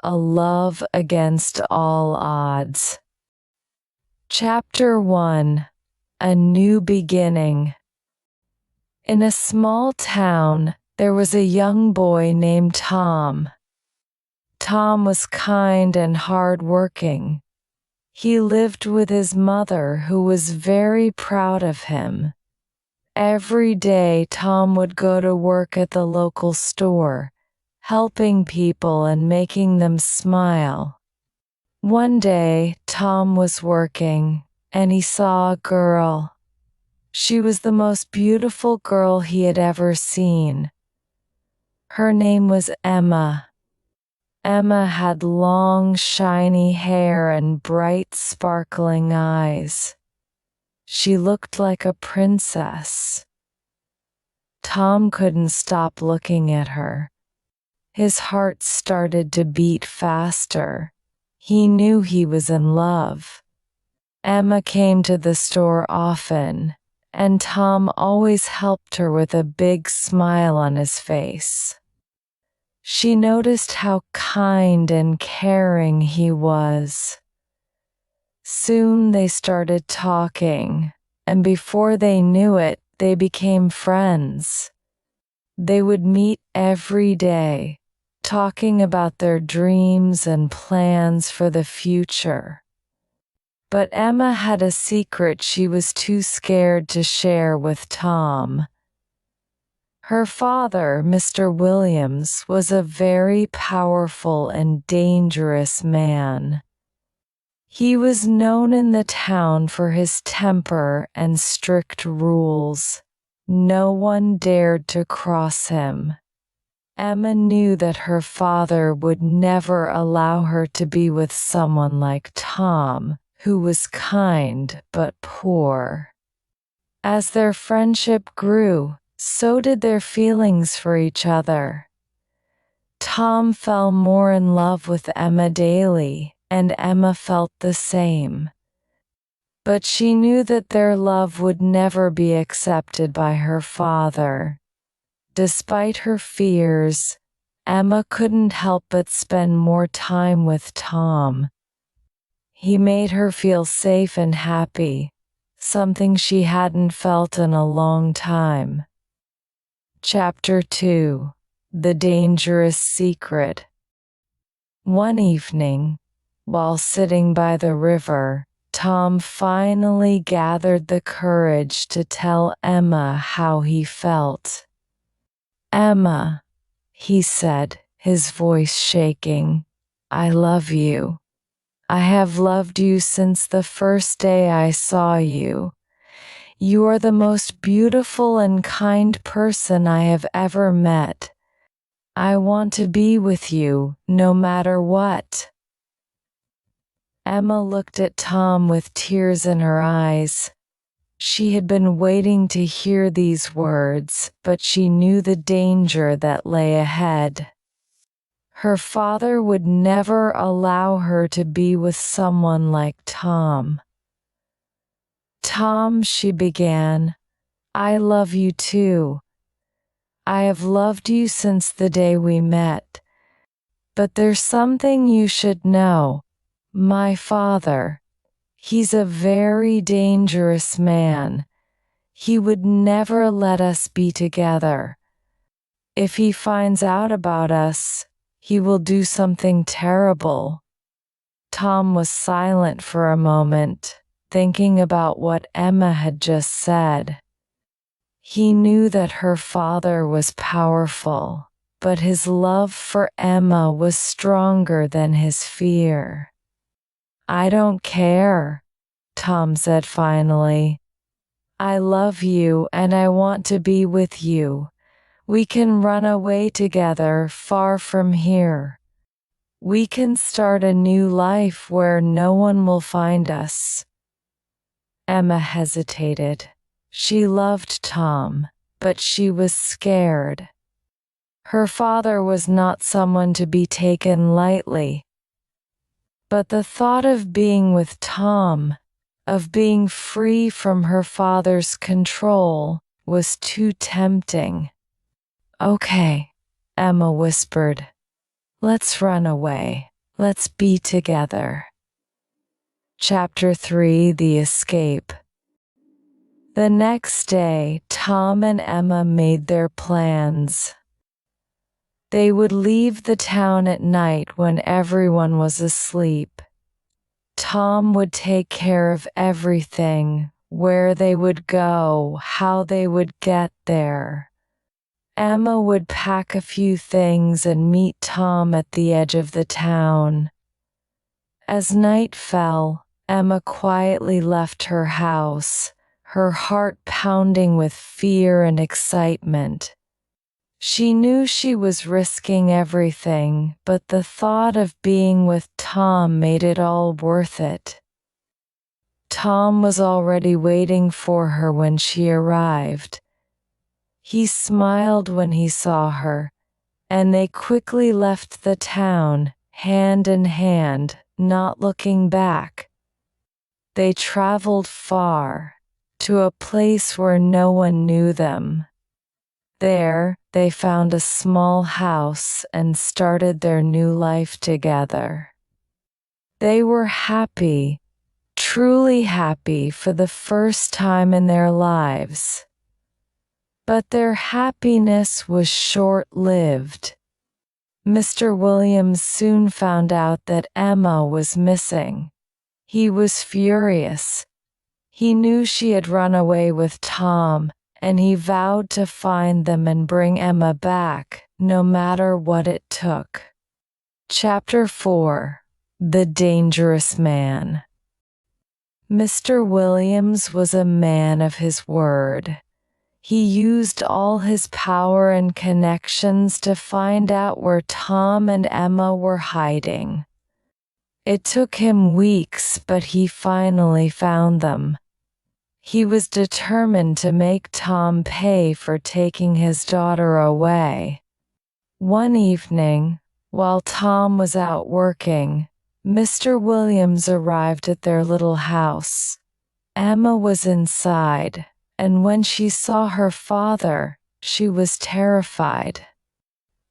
A Love Against All Odds. Chapter 1. A New Beginning. In a small town, there was a young boy named Tom. Tom was kind and hardworking. He lived with his mother, who was very proud of him. Every day, Tom would go to work at the local store, helping people and making them smile. One day, Tom was working, and he saw a girl. She was the most beautiful girl he had ever seen. Her name was Emma. Emma had long, shiny hair and bright, sparkling eyes. She looked like a princess. Tom couldn't stop looking at her. His heart started to beat faster. He knew he was in love. Emma came to the store often, and Tom always helped her with a big smile on his face. She noticed how kind and caring he was. Soon they started talking, and before they knew it, they became friends. They would meet every day, talking about their dreams and plans for the future. But Emma had a secret she was too scared to share with Tom. Her father, Mr. Williams, was a very powerful and dangerous man. He was known in the town for his temper and strict rules. No one dared to cross him. Emma knew that her father would never allow her to be with someone like Tom, who was kind but poor. As their friendship grew, so did their feelings for each other. Tom fell more in love with Emma daily, and Emma felt the same. But she knew that their love would never be accepted by her father. Despite her fears, Emma couldn't help but spend more time with Tom. He made her feel safe and happy, something she hadn't felt in a long time. Chapter 2. The Dangerous Secret. One evening, while sitting by the river, Tom finally gathered the courage to tell Emma how he felt. "Emma," he said, his voice shaking, "I love you. I have loved you since the first day I saw you. You are the most beautiful and kind person I have ever met. I want to be with you, no matter what." Emma looked at Tom with tears in her eyes. She had been waiting to hear these words, but she knew the danger that lay ahead. Her father would never allow her to be with someone like Tom. "Tom," she began, "I love you too. I have loved you since the day we met. But there's something you should know. My father, he's a very dangerous man. He would never let us be together. If he finds out about us, he will do something terrible." Tom was silent for a moment, thinking about what Emma had just said. He knew that her father was powerful, but his love for Emma was stronger than his fear. "I don't care," Tom said finally. "I love you and I want to be with you. We can run away together far from here. We can start a new life where no one will find us." Emma hesitated. She loved Tom, but she was scared. Her father was not someone to be taken lightly. But the thought of being with Tom, of being free from her father's control, was too tempting. "Okay," Emma whispered. Let's run away. Let's be together. Chapter 3: The Escape. The next day, Tom and Emma made their plans. They would leave the town at night when everyone was asleep. Tom would take care of everything, where they would go, how they would get there. Emma would pack a few things and meet Tom at the edge of the town. As night fell, Emma quietly left her house, her heart pounding with fear and excitement. She knew she was risking everything, but the thought of being with Tom made it all worth it. Tom was already waiting for her when she arrived. He smiled when he saw her, and they quickly left the town, hand in hand, not looking back. They traveled far, to a place where no one knew them. There, they found a small house and started their new life together. They were happy, truly happy for the first time in their lives. But their happiness was short-lived. Mr. Williams soon found out that Emma was missing. He was furious. He knew she had run away with Tom, and he vowed to find them and bring Emma back, no matter what it took. Chapter 4: The Dangerous Man. Mr. Williams was a man of his word. He used all his power and connections to find out where Tom and Emma were hiding. It took him weeks, but he finally found them. He was determined to make Tom pay for taking his daughter away. One evening, while Tom was out working, Mr. Williams arrived at their little house. Emma was inside, and when she saw her father, she was terrified.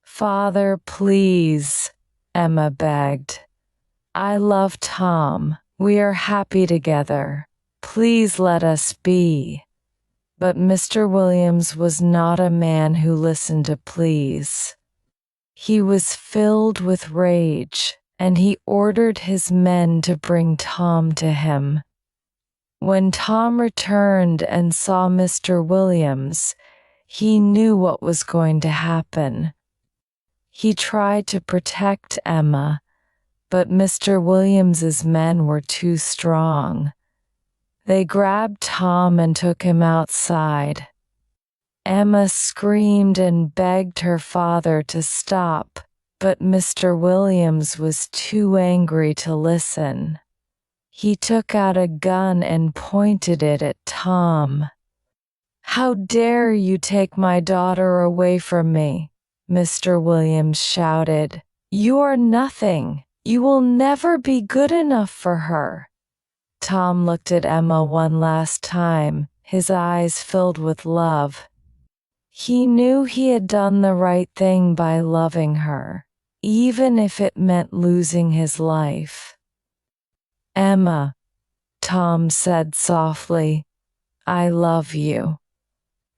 "Father, please," Emma begged. "I love Tom. We are happy together. Please let us be." But Mr. Williams was not a man who listened to pleas. He was filled with rage, and he ordered his men to bring Tom to him. When Tom returned and saw Mr. Williams, he knew what was going to happen. He tried to protect Emma, but Mr. Williams's men were too strong. They grabbed Tom and took him outside. Emma screamed and begged her father to stop, but Mr. Williams was too angry to listen. He took out a gun and pointed it at Tom. "How dare you take my daughter away from me?" Mr. Williams shouted. "You are nothing. You will never be good enough for her." Tom looked at Emma one last time, his eyes filled with love. He knew he had done the right thing by loving her, even if it meant losing his life. "Emma," Tom said softly, "I love you."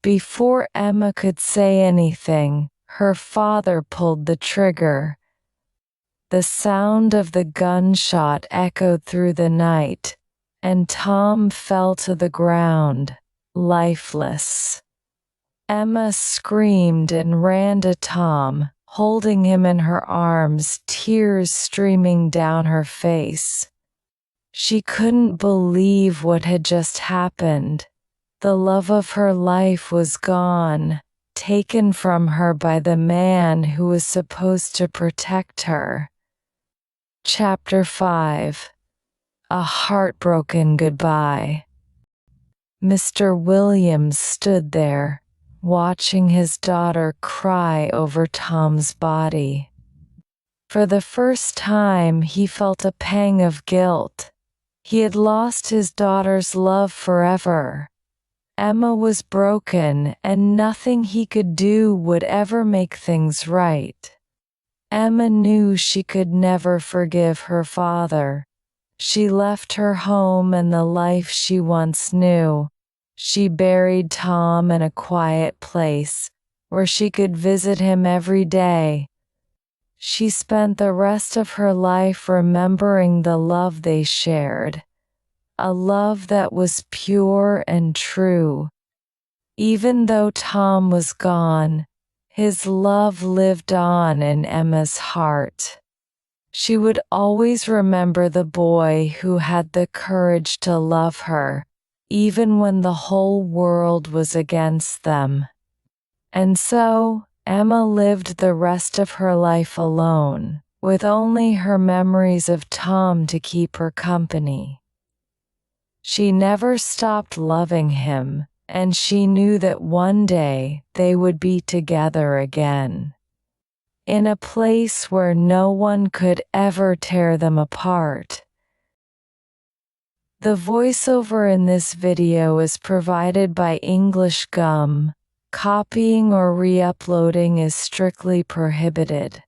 Before Emma could say anything, her father pulled the trigger. The sound of the gunshot echoed through the night, and Tom fell to the ground, lifeless. Emma screamed and ran to Tom, holding him in her arms, tears streaming down her face. She couldn't believe what had just happened. The love of her life was gone, taken from her by the man who was supposed to protect her. Chapter 5: A Heartbroken Goodbye. Mr. Williams stood there, watching his daughter cry over Tom's body. For the first time, he felt a pang of guilt. He had lost his daughter's love forever. Emma was broken, and nothing he could do would ever make things right. Emma knew she could never forgive her father. She left her home and the life she once knew. She buried Tom in a quiet place, where she could visit him every day. She spent the rest of her life remembering the love they shared, a love that was pure and true. Even though Tom was gone, his love lived on in Emma's heart. She would always remember the boy who had the courage to love her, even when the whole world was against them. And so, Emma lived the rest of her life alone, with only her memories of Tom to keep her company. She never stopped loving him, and she knew that one day they would be together again, in a place where no one could ever tear them apart. The voiceover in this video is provided by English Gum. Copying or re-uploading is strictly prohibited.